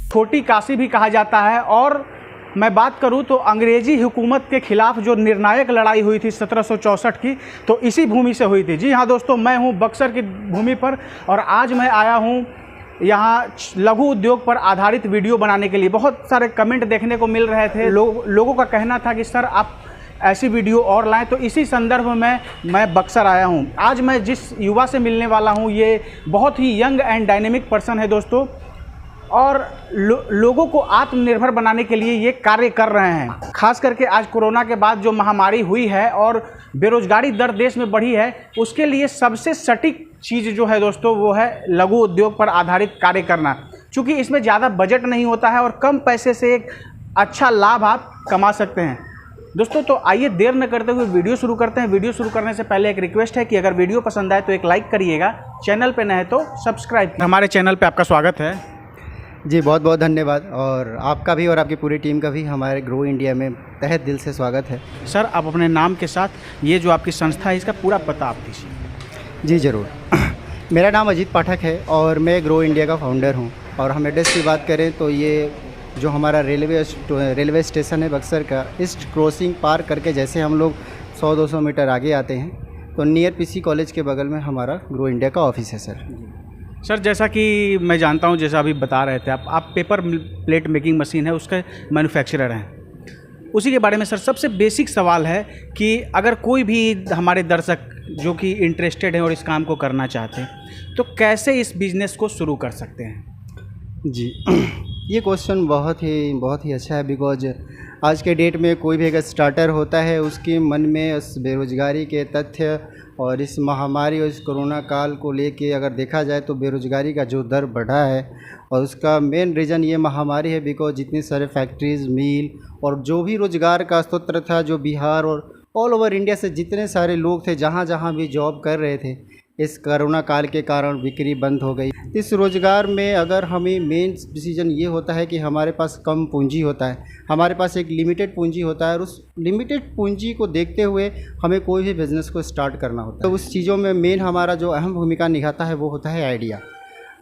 छोटी काशी भी कहा जाता है। और मैं बात करूं तो अंग्रेजी हुकूमत के खिलाफ जो निर्णायक लड़ाई हुई थी 1764 की, तो इसी भूमि से हुई थी। जी हाँ दोस्तों, मैं हूं बक्सर की भूमि पर और आज मैं आया हूं यहाँ लघु उद्योग पर आधारित वीडियो बनाने के लिए। बहुत सारे कमेंट देखने को मिल रहे थे, लोगों का कहना था कि सर आप ऐसी वीडियो और लाएं, तो इसी संदर्भ में मैं बक्सर आया हूं। आज मैं जिस युवा से मिलने वाला हूं ये बहुत ही यंग एंड डायनेमिक पर्सन है दोस्तों, और लोगों को आत्मनिर्भर बनाने के लिए ये कार्य कर रहे हैं। खास करके आज कोरोना के बाद जो महामारी हुई है और बेरोजगारी दर देश में बढ़ी है, उसके लिए सबसे सटीक चीज़ जो है दोस्तों वो है लघु उद्योग पर आधारित कार्य करना। चूँकि इसमें ज़्यादा बजट नहीं होता है और कम पैसे से एक अच्छा लाभ आप कमा सकते हैं दोस्तों। तो आइए देर न करते हुए वीडियो शुरू करते हैं। वीडियो शुरू करने से पहले एक रिक्वेस्ट है कि अगर वीडियो पसंद आए तो एक लाइक करिएगा, चैनल पे नए हैं तो सब्सक्राइब। हमारे चैनल पे आपका स्वागत है। जी बहुत बहुत धन्यवाद, और आपका भी और आपकी पूरी टीम का भी हमारे ग्रो इंडिया में तहे दिल से स्वागत है। सर आप अपने नाम के साथ ये जो आपकी संस्था है इसका पूरा पता आप दीजिए। जी ज़रूर। मेरा नाम अजीत पाठक है और मैं ग्रो इंडिया का फाउंडर हूँ। और हम एड्रेस की बात करें तो ये जो हमारा रेलवे स्टेशन है बक्सर का, ईस्ट क्रॉसिंग पार करके जैसे हम लोग 100-200 मीटर आगे आते हैं तो नियर पीसी कॉलेज के बगल में हमारा ग्रो इंडिया का ऑफिस है सर। सर जैसा कि मैं जानता हूं, जैसा अभी बता रहे थे आप पेपर प्लेट मेकिंग मशीन है उसके मैन्युफैक्चरर हैं। उसी के बारे में सर सबसे बेसिक सवाल है कि अगर कोई भी हमारे दर्शक जो कि इंटरेस्टेड हैं और इस काम को करना चाहते हैं तो कैसे इस बिज़नेस को शुरू कर सकते हैं? जी ये क्वेश्चन बहुत ही अच्छा है, बिकॉज आज के डेट में कोई भी अगर स्टार्टर होता है उसके मन में उस बेरोज़गारी के तथ्य और इस महामारी और इस कोरोना काल को लेके अगर देखा जाए तो बेरोज़गारी का जो दर बढ़ा है और उसका मेन रीज़न ये महामारी है। बिकॉज जितनी सारे फैक्ट्रीज़, मील और जो भी रोज़गार का स्रोत था, जो बिहार और ऑल ओवर इंडिया से जितने सारे लोग थे जहाँ जहाँ भी जॉब कर रहे थे, इस कोरोना काल के कारण बिक्री बंद हो गई। इस रोज़गार में अगर हमें मेन डिसीजन ये होता है कि हमारे पास कम पूंजी होता है, हमारे पास एक लिमिटेड पूंजी होता है और उस लिमिटेड पूंजी को देखते हुए हमें कोई भी बिज़नेस को स्टार्ट करना होता है। तो उस चीज़ों में मेन हमारा जो अहम भूमिका निभाता है वो होता है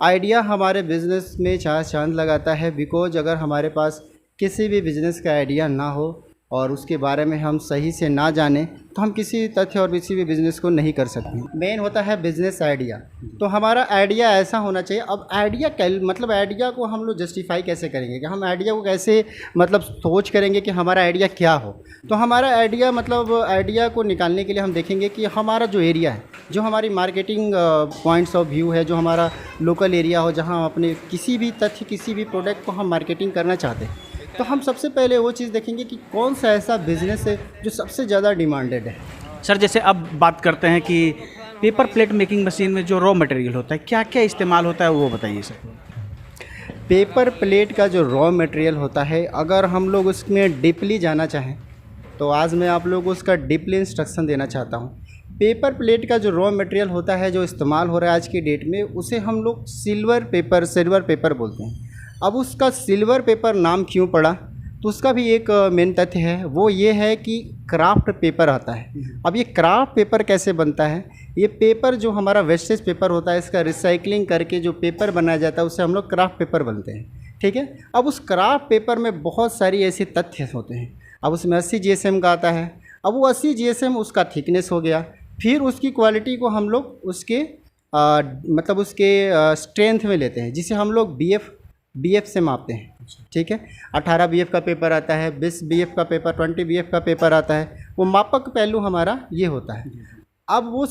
आइडिया हमारे बिज़नेस में चांद लगाता है। बिकॉज अगर हमारे पास किसी भी बिज़नेस का आइडिया ना हो और उसके बारे में हम सही से ना जाने तो हम किसी तथ्य और किसी भी बिज़नेस को नहीं कर सकते। मेन होता है बिज़नेस आइडिया। तो हमारा आइडिया ऐसा होना चाहिए। अब आइडिया मतलब आइडिया को हम लोग जस्टिफाई कैसे करेंगे, कि हम आइडिया को कैसे मतलब सोच करेंगे कि हमारा आइडिया क्या हो। तो हमारा आइडिया मतलब आइडिया को निकालने के लिए हम देखेंगे कि हमारा जो एरिया है, जो हमारी मार्केटिंग पॉइंट्स ऑफ व्यू है, जो हमारा लोकल एरिया हो जहाँ अपने किसी भी तथ्य, किसी भी प्रोडक्ट को हम मार्केटिंग करना चाहते हैं, तो हम सबसे पहले वो चीज़ देखेंगे कि कौन सा ऐसा बिज़नेस है जो सबसे ज़्यादा डिमांडेड है। सर जैसे अब बात करते हैं कि पेपर प्लेट मेकिंग मशीन में जो रॉ मटेरियल होता है क्या क्या इस्तेमाल होता है वो बताइए सर। पेपर प्लेट का जो रॉ मटेरियल होता है, अगर हम लोग उसमें डीपली जाना चाहें तो आज मैं आप लोगों को उसका डीपली इंस्ट्रक्शन देना चाहता हूँ। पेपर प्लेट का जो रॉ मटेरियल होता है जो इस्तेमाल हो रहा है आज की डेट में, उसे हम लोग सिल्वर पेपर बोलते हैं। अब उसका सिल्वर पेपर नाम क्यों पड़ा, तो उसका भी एक मेन तथ्य है, वो ये है कि क्राफ्ट पेपर आता है। अब ये क्राफ्ट पेपर कैसे बनता है, ये पेपर जो हमारा वेस्टेज पेपर होता है इसका रिसाइकलिंग करके जो पेपर बनाया जाता है उससे हम लोग क्राफ्ट पेपर बनते हैं, ठीक है। अब उस क्राफ्ट पेपर में बहुत सारी ऐसे तथ्य होते हैं। अब उसमें 80 GSM का आता है। अब वो 80 GSM उसका थिकनेस हो गया, फिर उसकी क्वालिटी को हम लोग उसके मतलब उसके स्ट्रेंथ में लेते हैं, जिसे हम लोग BF से मापते हैं, ठीक है। 18 BF का पेपर आता है, 20 BF का पेपर, 20 BF का पेपर आता है। वो मापक पहलू हमारा ये होता है। अब वो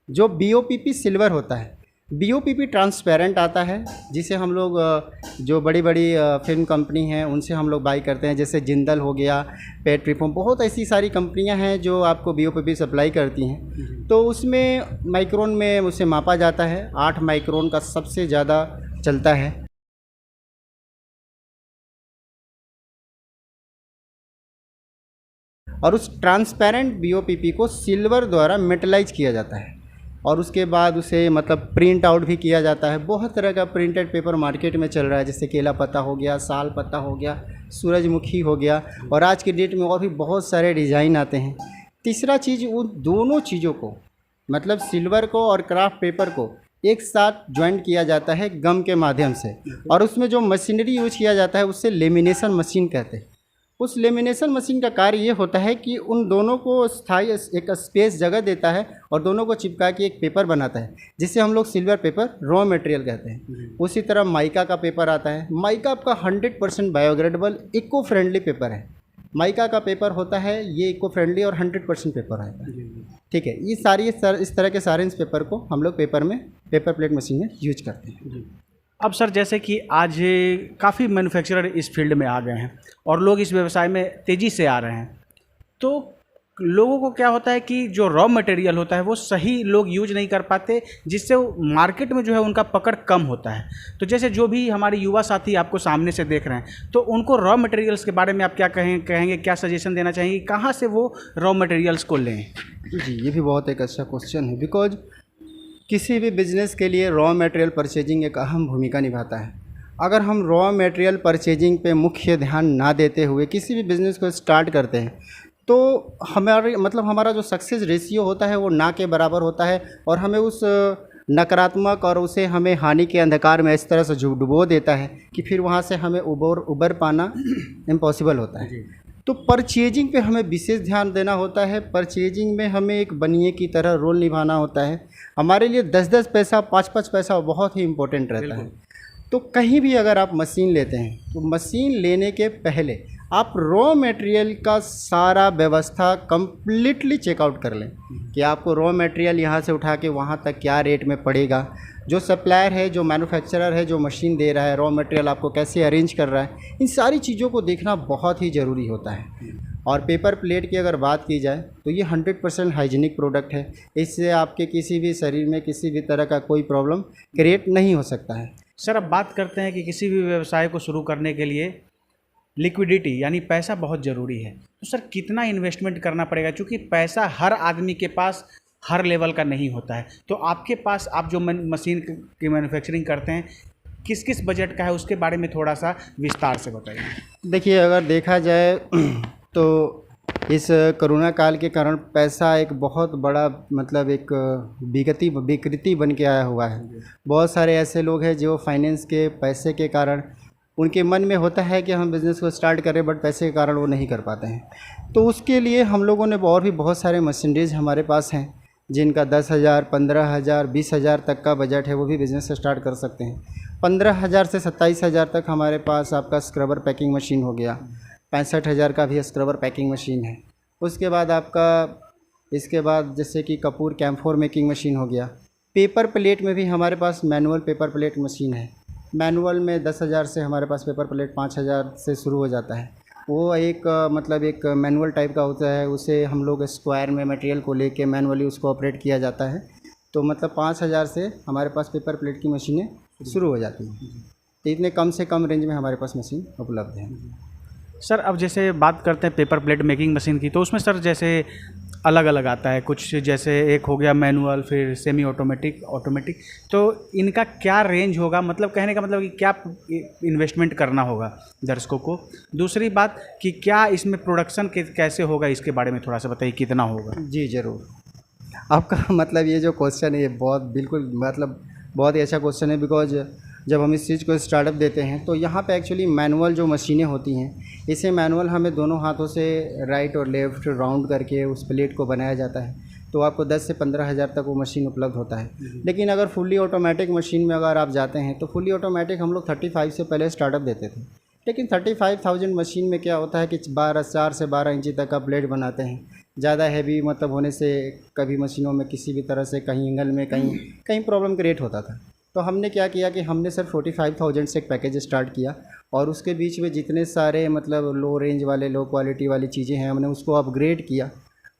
जो BOPP सिल्वर होता है, BOPP ट्रांसपेरेंट आता है, जिसे हम लोग जो बड़ी बड़ी फिल्म कंपनी हैं उनसे हम लोग बाई करते हैं, जैसे जिंदल हो गया, पेट्रीफॉर्म, बहुत ऐसी सारी कंपनियां हैं जो आपको BOPP सप्लाई करती हैं। तो उसमें माइक्रोन में उसे मापा जाता है। 8 माइक्रोन का सबसे ज़्यादा चलता है। और उस ट्रांसपेरेंट BOPP को सिल्वर द्वारा मेटलाइज किया जाता है और उसके बाद उसे मतलब प्रिंट आउट भी किया जाता है। बहुत तरह का प्रिंटेड पेपर मार्केट में चल रहा है, जैसे केला पत्ता हो गया, साल पत्ता हो गया, सूरजमुखी हो गया, और आज की डेट में और भी बहुत सारे डिज़ाइन आते हैं। तीसरा चीज़, उन दोनों चीज़ों को मतलब सिल्वर को और क्राफ्ट पेपर को एक साथ ज्वाइंट किया जाता है गम के माध्यम से, और उसमें जो मशीनरी यूज किया जाता है उससे लेमिनेशन मशीन कहते हैं। उस लेमिनेशन मशीन का कार्य ये होता है कि उन दोनों को स्थायी एक स्पेस जगह देता है और दोनों को चिपका के एक पेपर बनाता है, जिसे हम लोग सिल्वर पेपर रॉ मटेरियल कहते हैं। उसी तरह माइका का पेपर आता है। माइका आपका 100% बायोग्रेडेबल इको फ्रेंडली पेपर है। माइका का पेपर होता है ये इको फ्रेंडली और 100% पेपर है। ठीक है, ये सारी इस तरह के सारे इस पेपर को हम लोग पेपर प्लेट मशीन में यूज करते हैं। अब सर जैसे कि आज काफ़ी मैन्युफैक्चरर इस फील्ड में आ गए हैं और लोग इस व्यवसाय में तेज़ी से आ रहे हैं, तो लोगों को क्या होता है कि जो रॉ मटेरियल होता है वो सही लोग यूज नहीं कर पाते, जिससे मार्केट में जो है उनका पकड़ कम होता है। तो जैसे जो भी हमारे युवा साथी आपको सामने से देख रहे हैं, तो उनको रॉ मटेरियल्स के बारे में आप क्या कहेंगे, क्या सजेशन देना चाहेंगे, कहाँ से वो रॉ मटेरियल्स को लें? जी, ये भी बहुत एक अच्छा क्वेश्चन है, बिकॉज किसी भी बिज़नेस के लिए रॉ मटेरियल परचेजिंग एक अहम भूमिका निभाता है। अगर हम रॉ मटेरियल परचेजिंग पे मुख्य ध्यान ना देते हुए किसी भी बिज़नेस को स्टार्ट करते हैं, तो हमारा जो सक्सेस रेशियो होता है वो ना के बराबर होता है, और हमें उस नकारात्मक और उसे हमें हानि के अंधकार में इस तरह से डुबो देता है कि फिर वहाँ से हमें उबर पाना इम्पॉसिबल होता है। तो परचेजिंग पे हमें विशेष ध्यान देना होता है। परचेजिंग में हमें एक बनिए की तरह रोल निभाना होता है। हमारे लिए 10-10 पैसा 5-5 पैसा बहुत ही इम्पोर्टेंट रहता है। तो कहीं भी अगर आप मशीन लेते हैं तो मशीन लेने के पहले आप रॉ मटेरियल का सारा व्यवस्था कम्प्लीटली चेकआउट कर लें कि आपको रॉ मटेरियल यहाँ से उठा के वहाँ तक क्या रेट में पड़ेगा, जो सप्लायर है, जो मैन्युफैक्चरर है, जो मशीन दे रहा है, रॉ मटेरियल आपको कैसे अरेंज कर रहा है, इन सारी चीज़ों को देखना बहुत ही ज़रूरी होता है। और पेपर प्लेट की अगर बात की जाए तो ये 100% हाइजीनिक प्रोडक्ट है। इससे आपके किसी भी शरीर में किसी भी तरह का कोई प्रॉब्लम क्रिएट नहीं हो सकता है। सर अब बात करते हैं कि किसी भी व्यवसाय को शुरू करने के लिए लिक्विडिटी यानी पैसा बहुत ज़रूरी है, तो सर कितना इन्वेस्टमेंट करना पड़ेगा? क्योंकि पैसा हर आदमी के पास हर लेवल का नहीं होता है। तो आपके पास आप जो मशीन की मैन्युफैक्चरिंग करते हैं किस किस बजट का है, उसके बारे में थोड़ा सा विस्तार से बताइए। देखिए, अगर देखा जाए तो इस कोरोना काल के कारण पैसा एक बहुत बड़ा एक विकृति बन के आया हुआ है। बहुत सारे ऐसे लोग हैं जो फाइनेंस के पैसे के कारण उनके मन में होता है कि हम बिज़नेस को स्टार्ट करें, बट पैसे के कारण वो नहीं कर पाते हैं। तो उसके लिए हम लोगों ने और भी बहुत सारे मशीनरीज हमारे पास हैं जिनका 10,000, 15,000, 20,000 तक का बजट है, वो भी बिज़नेस स्टार्ट कर सकते हैं। 15,000 से 27,000 तक हमारे पास आपका स्क्रबर पैकिंग मशीन हो गया। 65,000 का भी स्क्रबर पैकिंग मशीन है। उसके बाद इसके बाद जैसे कि कपूर कैम्फोर मेकिंग मशीन हो गया। पेपर प्लेट में भी हमारे पास मैनुअल पेपर प्लेट मशीन है। मैनुअल में 10,000 से हमारे पास पेपर प्लेट 5,000 से शुरू हो जाता है। वो एक मैनुअल टाइप का होता है, उसे हम लोग स्क्वायर में मटेरियल को लेके मैनुअली उसको ऑपरेट किया जाता है। तो 5,000 से हमारे पास पेपर प्लेट की मशीनें शुरू हो जाती हैं। तो इतने कम से कम रेंज में हमारे पास मशीन उपलब्ध है। सर अब जैसे बात करते हैं पेपर प्लेट मेकिंग मशीन की, तो उसमें सर जैसे अलग अलग आता है कुछ, जैसे एक हो गया मैनुअल, फिर सेमी ऑटोमेटिक, तो इनका क्या रेंज होगा? कहने का मतलब कि क्या इन्वेस्टमेंट करना होगा दर्शकों को। दूसरी बात कि क्या इसमें प्रोडक्शन कैसे होगा, इसके बारे में थोड़ा सा बताइए, कितना होगा? जी ज़रूर। आपका ये जो क्वेश्चन है ये बहुत ही अच्छा क्वेश्चन है, बिकॉज जब हम इस चीज़ को स्टार्टअप देते हैं तो यहाँ पे एक्चुअली मैनुअल जो मशीनें होती हैं, इसे मैनुअल हमें दोनों हाथों से राइट और लेफ़्ट राउंड करके उस प्लेट को बनाया जाता है। तो आपको 10 से 15,000 तक वो मशीन उपलब्ध होता है। लेकिन अगर फुल्ली ऑटोमेटिक मशीन में अगर आप जाते हैं तो फुल्ली ऑटोमेटिक हम लोग 35 से पहले स्टार्टअप देते थे। लेकिन 35,000 मशीन में क्या होता है कि 4 से 12 इंची तक का प्लेट बनाते हैं। ज़्यादा हैवी होने से कभी मशीनों में किसी भी तरह से कहीं एंगल में कहीं प्रॉब्लम क्रिएट होता था। तो हमने क्या किया कि हमने सिर्फ 45,000 से एक पैकेज स्टार्ट किया, और उसके बीच में जितने सारे लो रेंज वाले, लो क्वालिटी वाली चीज़ें हैं, हमने उसको अपग्रेड किया।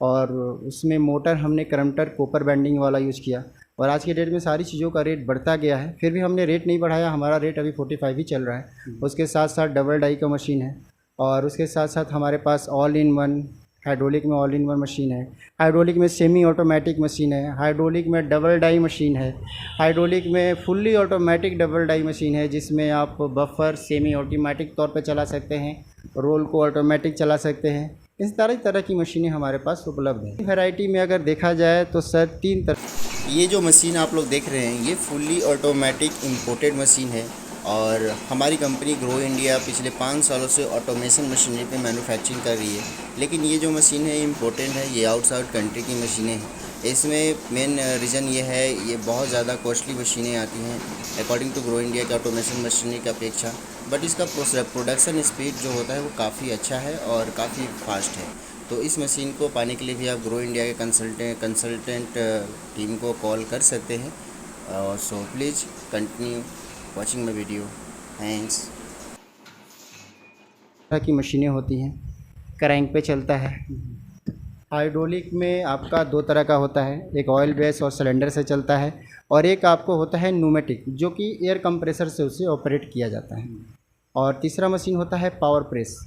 और उसमें मोटर हमने क्रम्पटर कॉपर बैंडिंग वाला यूज़ किया। और आज के डेट में सारी चीज़ों का रेट बढ़ता गया है, फिर भी हमने रेट नहीं बढ़ाया। हमारा रेट अभी 45 ही चल रहा है। उसके साथ साथ डबल डाई का मशीन है, और उसके साथ साथ हमारे पास ऑल इन वन हाइड्रोलिक में ऑल इन वन मशीन है, हाइड्रोलिक में सेमी ऑटोमेटिक मशीन है, हाइड्रोलिक में डबल डाई मशीन है, हाइड्रोलिक में fully automatic double die machine है, जिसमें आप बफर सेमी ऑटोमेटिक तौर पे चला सकते हैं, रोल को ऑटोमेटिक चला सकते हैं। इस तरह की मशीनें हमारे पास उपलब्ध हैं। वैरायटी में अगर देखा जाए तो सर 3 तरह। ये जो मशीन आप लोग देख रहे हैं ये फुल्ली ऑटोमेटिक इंपोर्टेड मशीन है और हमारी कंपनी ग्रो इंडिया पिछले 5 सालों से ऑटोमेशन मशीनरी पे मैन्युफैक्चरिंग कर रही है। लेकिन ये जो मशीन है इम्पोर्टेड है, ये आउटसाइड कंट्री की मशीनें हैं। इसमें मेन रीज़न ये है, ये बहुत ज़्यादा कॉस्टली मशीनें आती हैं अकॉर्डिंग टू ग्रो इंडिया के ऑटोमेशन मशीनरी की अपेक्षा, बट इसका प्रोडक्शन स्पीड जो होता है वो काफ़ी अच्छा है और काफ़ी फास्ट है। तो इस मशीन को पाने के लिए भी आप ग्रो इंडिया के कंसल्टेंट टीम को कॉल कर सकते हैं। So please continue watching my video. Thanks. तरह की मशीनें होती हैं, क्रैंक पे चलता है। हाइड्रोलिक में आपका 2 तरह का होता है, एक ऑयल बेस और सिलेंडर से चलता है, और एक आपको होता है न्यूमेटिक जो कि एयर कंप्रेसर से उसे ऑपरेट किया जाता है। और तीसरा मशीन होता है पावर प्रेस।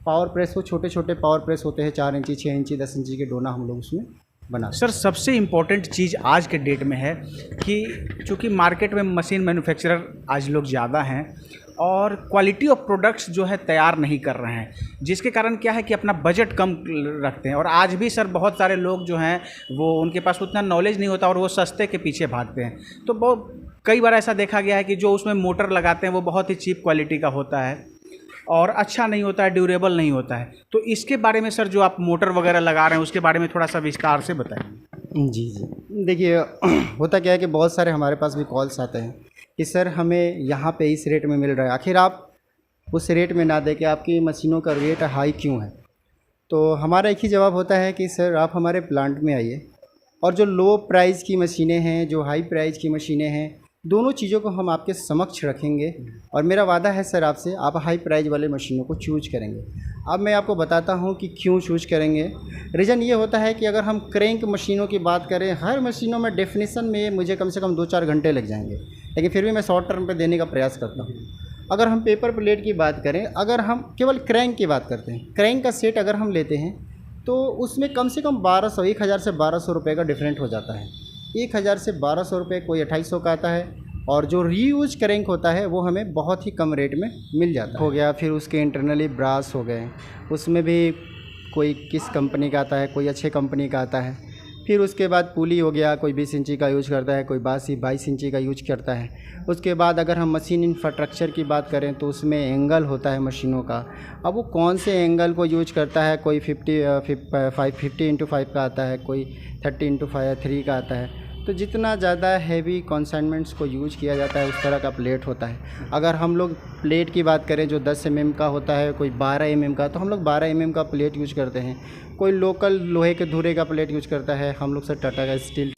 पावर प्रेस वो छोटे छोटे पावर प्रेस होते हैं, 4 इंची 6 इंची 10 इंची के डोना हम लोग उसमें बनाते सर सबसे इम्पोर्टेंट चीज़ आज के डेट में है कि चूँकि मार्केट में मशीन मैन्युफैक्चरर आज लोग ज़्यादा हैं और क्वालिटी ऑफ प्रोडक्ट्स जो है तैयार नहीं कर रहे हैं, जिसके कारण क्या है कि अपना बजट कम रखते हैं। और आज भी सर बहुत सारे लोग जो हैं वो उनके पास उतना नॉलेज नहीं होता और वो सस्ते के पीछे भागते हैं। तो बहुत कई बार ऐसा देखा गया है कि जो उसमें मोटर लगाते हैं वो बहुत ही चीप क्वालिटी का होता है और अच्छा नहीं होता है, ड्यूरेबल नहीं होता है। तो इसके बारे में सर जो आप मोटर वगैरह लगा रहे हैं उसके बारे में थोड़ा सा विस्तार से बताएं। जी जी, देखिए होता क्या है कि बहुत सारे हमारे पास भी कॉल्स आते हैं कि सर हमें यहाँ पे इस रेट में मिल रहा है, आखिर आप उस रेट में ना दे के आपकी मशीनों का रेट हाई क्यों है। तो हमारा एक ही जवाब होता है कि सर आप हमारे प्लांट में आइए और जो लो प्राइस की मशीनें हैं, जो हाई प्राइस की मशीनें हैं, दोनों चीज़ों को हम आपके समक्ष रखेंगे। और मेरा वादा है सर आपसे, आप हाई प्राइस वाले मशीनों को चूज करेंगे। अब मैं आपको बताता हूं कि क्यों चूज करेंगे। रीज़न ये होता है कि अगर हम क्रैंक मशीनों की बात करें, हर मशीनों में डेफिनेशन में मुझे कम से कम 2-4 घंटे लग जाएंगे, लेकिन फिर भी मैं शॉर्ट टर्म पे देने का प्रयास करता हूँ। अगर हम पेपर प्लेट की बात करें, अगर हम केवल क्रैंक की बात करते हैं, क्रैंक का सेट अगर हम लेते हैं तो उसमें कम से कम 1000 से 1200 रुपये का डिफरेंट हो जाता है। 1000 से 1200 रुपये, कोई 2800 का आता है। और जो रीयूज क्रैंक होता है वो हमें बहुत ही कम रेट में मिल जाता है। हो गया, फिर उसके इंटरनली ब्रास हो गए, उसमें भी कोई किस कंपनी का आता है, कोई अच्छे कंपनी का आता है। फिर उसके बाद पुली हो गया, कोई 20 इंची का यूज करता है, कोई 22 इंची का यूज करता है। उसके बाद अगर हम मशीन इंफ्रास्ट्रक्चर की बात करें तो उसमें एंगल होता है मशीनों का। अब वो कौन से एंगल को यूज करता है, कोई 50x5 का आता है, कोई 30x3 का आता है। तो जितना ज़्यादा हैवी कॉन्साइनमेंट्स को यूज किया जाता है उस तरह का प्लेट होता है। अगर हम लोग प्लेट की बात करें जो 10 mm का होता है, कोई 12 mm का, तो हम लोग 12 mm का प्लेट यूज करते हैं। कोई लोकल लोहे के धुरे का प्लेट यूज करता है, हम लोग सर टाटा का स्टील।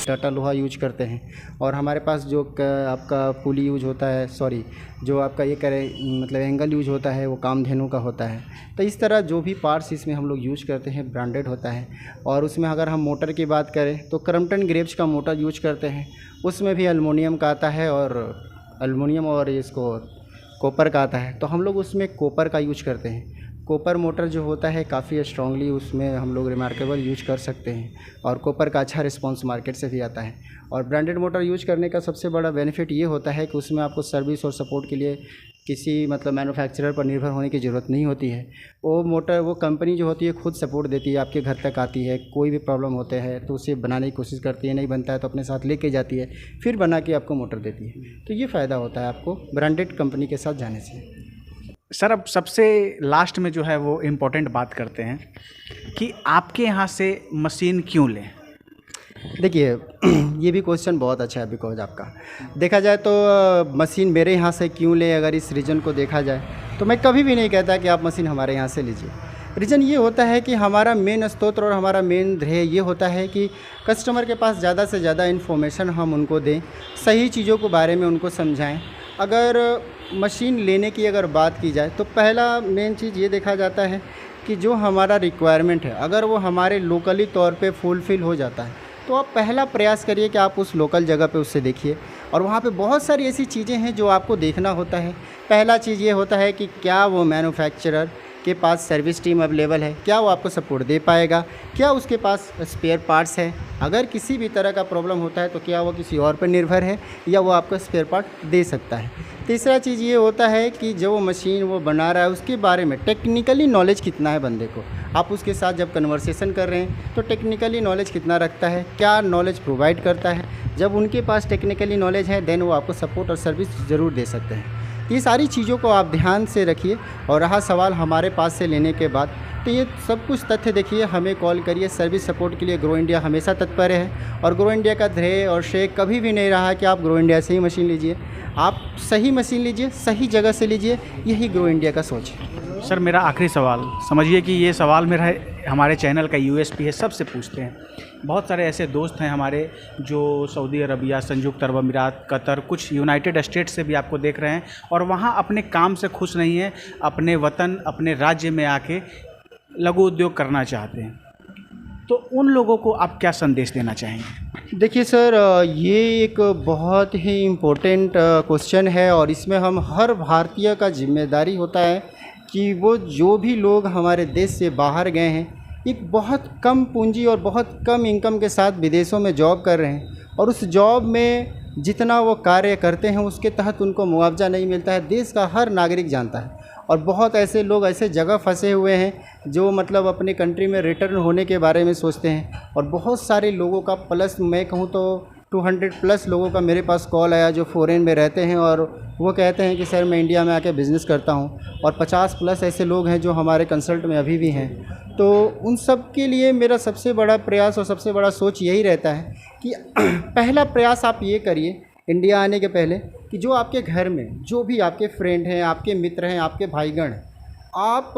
टाटा लोहा यूज करते हैं। और हमारे पास जो आपका पुली यूज होता है, सॉरी, जो आपका ये करें मतलब एंगल यूज होता है वो कामधेनु का होता है। तो इस तरह जो भी पार्ट्स इसमें हम लोग यूज करते हैं ब्रांडेड होता है। और उसमें अगर हम मोटर की बात करें तो क्रम्पटन ग्रेव्स का मोटर यूज करते हैं, उसमें भी एलुमिनियम का आता है और एलुमिनियम और इसको कॉपर का आता है। तो हम लोग उसमें कॉपर का यूज करते हैं। कॉपर मोटर जो होता है काफ़ी स्ट्रांगली उसमें हम लोग रिमार्केबल यूज कर सकते हैं और कॉपर का अच्छा रिस्पांस मार्केट से भी आता है। और ब्रांडेड मोटर यूज करने का सबसे बड़ा बेनिफिट ये होता है कि उसमें आपको सर्विस और सपोर्ट के लिए किसी मतलब मैन्युफैक्चरर पर निर्भर होने की ज़रूरत नहीं होती है। वो मोटर वो कंपनी जो होती है खुद सपोर्ट देती है, आपके घर तक आती है। कोई भी प्रॉब्लम होते हैं तो उसे बनाने की कोशिश करती है, नहीं बनता है तो अपने साथ लेके जाती है, फिर बना के आपको मोटर देती है। तो ये फ़ायदा होता है आपको ब्रांडेड कंपनी के साथ जाने से। सर अब सबसे लास्ट में जो है वो इम्पोर्टेंट बात करते हैं कि आपके यहाँ से मशीन क्यों लें। देखिए ये भी क्वेश्चन बहुत अच्छा है, बिकॉज आपका देखा जाए तो मशीन मेरे यहाँ से क्यों ले, अगर इस रीज़न को देखा जाए तो मैं कभी भी नहीं कहता कि आप मशीन हमारे यहाँ से लीजिए। रीज़न ये होता है कि हमारा मेन स्तोत्र और हमारा मेन ध्येय ये होता है कि कस्टमर के पास ज़्यादा से ज़्यादा इन्फॉर्मेशन हम उनको दें, सही चीज़ों के बारे में उनको समझाएं। अगर मशीन लेने की अगर बात की जाए तो पहला मेन चीज़ ये देखा जाता है कि जो हमारा रिक्वायरमेंट है अगर वो हमारे लोकली तौर पे फुलफ़िल हो जाता है तो आप पहला प्रयास करिए कि आप उस लोकल जगह पे उससे देखिए। और वहाँ पे बहुत सारी ऐसी चीज़ें हैं जो आपको देखना होता है। पहला चीज़ ये होता है कि क्या वो मैन्युफैक्चरर के पास सर्विस टीम अवेलेबल है, क्या वो आपको सपोर्ट दे पाएगा, क्या उसके पास स्पेयर पार्ट्स है, अगर किसी भी तरह का प्रॉब्लम होता है तो क्या वो किसी और पर निर्भर है या वो आपको स्पेयर पार्ट दे सकता है। तीसरा चीज़ ये होता है कि जो मशीन वो बना रहा है उसके बारे में टेक्निकली नॉलेज कितना है बंदे को। आप उसके साथ जब कन्वर्सेशन कर रहे हैं तो टेक्निकली नॉलेज कितना रखता है, क्या नॉलेज प्रोवाइड करता है। जब उनके पास टेक्निकली नॉलेज है देन वो आपको सपोर्ट और सर्विस ज़रूर दे सकते हैं। ये सारी चीज़ों को आप ध्यान से रखिए। और रहा सवाल हमारे पास से लेने के बाद, तो ये सब कुछ तथ्य देखिए, हमें कॉल करिए। सर्विस सपोर्ट के लिए ग्रो इंडिया हमेशा तत्पर है और ग्रो इंडिया का ध्येय और श्रेय कभी भी नहीं रहा कि आप ग्रो इंडिया से ही मशीन लीजिए। आप सही मशीन लीजिए, सही जगह से लीजिए, यही ग्रो इंडिया का सोच है। सर मेरा आखिरी सवाल, समझिए कि ये सवाल मेरा हमारे चैनल का यूएसपी है, सबसे पूछते हैं। बहुत सारे ऐसे दोस्त हैं हमारे जो सऊदी अरबिया, संयुक्त अरब अमीरात, कतर, कुछ यूनाइटेड स्टेट्स से भी आपको देख रहे हैं और वहाँ अपने काम से खुश नहीं हैं, अपने वतन, अपने राज्य में आके लघु उद्योग करना चाहते हैं। तो उन लोगों को आप क्या संदेश देना चाहेंगे? देखिए सर, ये एक बहुत ही इम्पोर्टेंट क्वेश्चन है और इसमें हम हर भारतीय का जिम्मेदारी होता है कि वो जो भी लोग हमारे देश से बाहर गए हैं, एक बहुत कम पूंजी और बहुत कम इनकम के साथ विदेशों में जॉब कर रहे हैं और उस जॉब में जितना वो कार्य करते हैं उसके तहत उनको मुआवजा नहीं मिलता है, देश का हर नागरिक जानता है। और बहुत ऐसे लोग ऐसे जगह फंसे हुए हैं जो मतलब अपने कंट्री में रिटर्न होने के बारे में सोचते हैं। और बहुत सारे लोगों का, प्लस मैं कहूँ तो 200 प्लस लोगों का मेरे पास कॉल आया जो फ़ॉरेन में रहते हैं और वो कहते हैं कि सर मैं इंडिया में आके बिज़नेस करता हूँ। और 50 प्लस ऐसे लोग हैं जो हमारे कंसल्ट में अभी भी हैं। तो उन सब के लिए मेरा सबसे बड़ा प्रयास और सबसे बड़ा सोच यही रहता है कि पहला प्रयास आप ये करिए इंडिया आने के पहले कि जो आपके घर में जो भी आपके फ्रेंड हैं, आपके मित्र हैं, आपके भाईगण, आप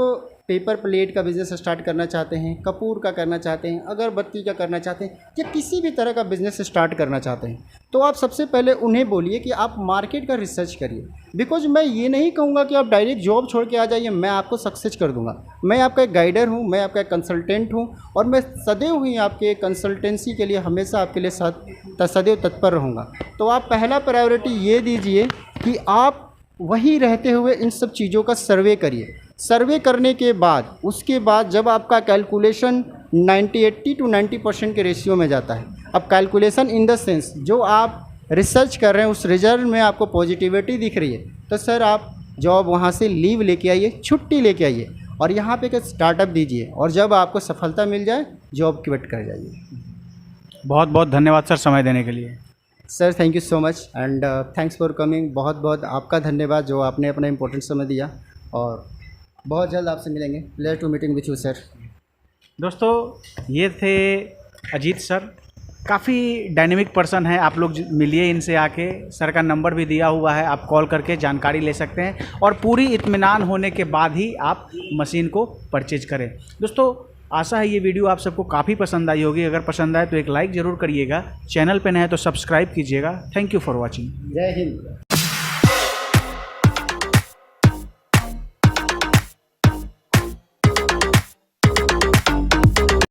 पेपर प्लेट का बिज़नेस स्टार्ट करना चाहते हैं, कपूर का करना चाहते हैं, अगरबत्ती का करना चाहते हैं या किसी भी तरह का बिज़नेस स्टार्ट करना चाहते हैं, तो आप सबसे पहले उन्हें बोलिए कि आप मार्केट का रिसर्च करिए। बिकॉज मैं ये नहीं कहूँगा कि आप डायरेक्ट जॉब छोड़ के आ जाइए, मैं आपको सक्सेस कर दूँगा। मैं आपका एक गाइडर हूँ, मैं आपका एक कंसल्टेंट हूँ और मैं सदैव ही आपके कंसल्टेंसी के लिए हमेशा आपके लिए सदैव तत्पर रहूँगा। तो आप पहला प्रायोरिटी ये दीजिए कि आप वहीं रहते हुए इन सब चीज़ों का सर्वे करिए। सर्वे करने के बाद उसके बाद जब आपका कैलकुलेशन 80 to 90% के रेशियो में जाता है, अब कैलकुलेशन इन द सेंस जो आप रिसर्च कर रहे हैं उस रिजल्ट में आपको पॉजिटिविटी दिख रही है, तो सर आप जॉब वहाँ से लीव लेके आइए, छुट्टी लेके आइए और यहाँ पे एक स्टार्टअप दीजिए और जब आपको सफलता मिल जाए जॉब क्विट कर जाइए। बहुत बहुत धन्यवाद सर समय देने के लिए। Sir thank you so much and thanks for coming. बहुत बहुत आपका धन्यवाद जो आपने अपना इम्पोर्टेंट समय दिया और बहुत जल्द आपसे मिलेंगे। Pleasure to meeting with you sir. दोस्तों ये थे अजीत सर, काफ़ी डायनेमिक पर्सन है, आप लोग मिलिए इनसे आके। सर का नंबर भी दिया हुआ है, आप कॉल करके जानकारी ले सकते हैं और पूरी इत्मीनान होने के बाद ही आप मशीन को परचेज करें। दोस्तों आशा है ये वीडियो आप सबको काफ़ी पसंद आई होगी। अगर पसंद आए तो एक लाइक ज़रूर करिएगा, चैनल पे नए हैं तो सब्सक्राइब कीजिएगा। Thank you for watching. जय हिंद।